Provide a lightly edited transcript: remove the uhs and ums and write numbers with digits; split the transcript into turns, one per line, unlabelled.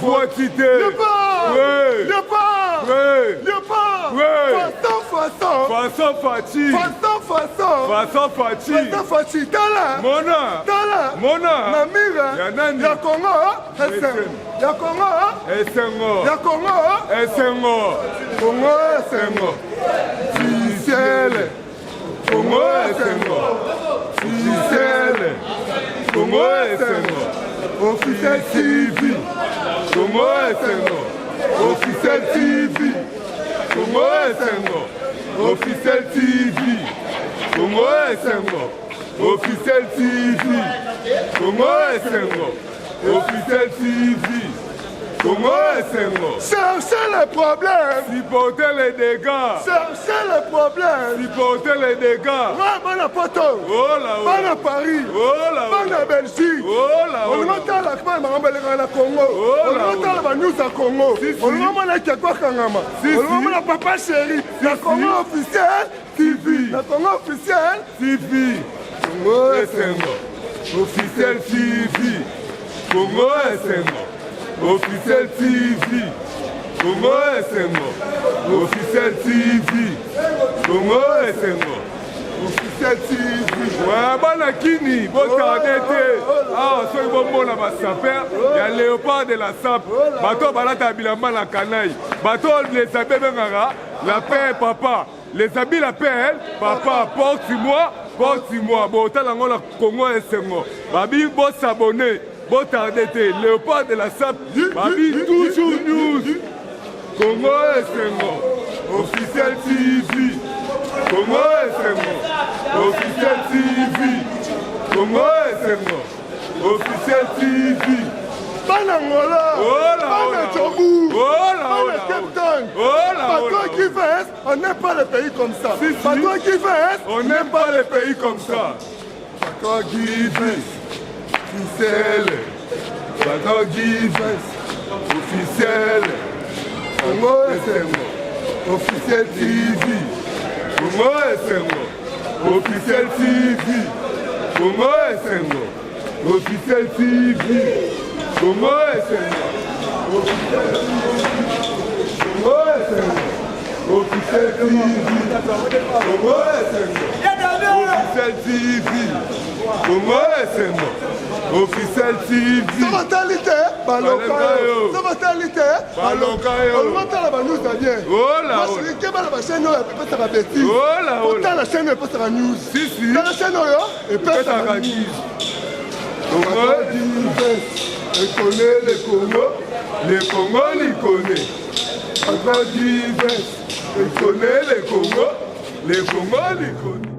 Voitité. Façon. Mona.
Namira. Ya Congo. Officiel TV. Officiel TV. Officiel TV. Officiel TV. Officiel TV. Cherchez les problèmes.
Supporter les dégâts.
Cherchez les problèmes.
Supporter les dégâts.
Bon à Porto. Bon à Paris. Bon à Belgique. On va faire la Congo. On va faire la news à Congo. On va faire la Kangama. On va faire la Papa Chéri. La Congo officielle TV. La Congo officielle
TV. Officiel TV. Officiel TV. Officiel TV.
Officiel TV.
Ouais, Banakini, Botardete. Ah, soy bon la saper. Il y a Léopard de la Sap. Bateau Balata Bilamba la Canaille. Bateau les habits Bengara. La paix, papa. Les habits la paix, papa. Porte-moi. Bon, t'as la Congo et Sengo. Babi, bon s'abonner. Botardete. Léopard de la Sap. Babi, toujours news. Congo et Sengo. Officiel TV. Officiel TV. Officiel TV.
Banangola. Banachogou. Banachepton. Patron qui fait, on n'aime pas les pays comme ça. Patron qui fait,
on n'aime pas les pays comme ça.
Patron qui fait, officiel. Patron qui fait, officiel. Officiel TV. Officiel TV. Officiel TV. Officiel TV. Officiel TV. Ça va t'alité, Balokayo. Ça va t'alité, Balokayo. On va faire la news bien.
Oh là.
Moi, je suis la chaîne, elle peut faire la bêtise.
Oh là.
Autant la chaîne, elle peut faire la news.
Si.
Dans la chaîne, elle peut faire la news. Elle connaît les Congo.
Les Congo, les connaît.
Elle connaît les Congo.
Les Congo, les connaît.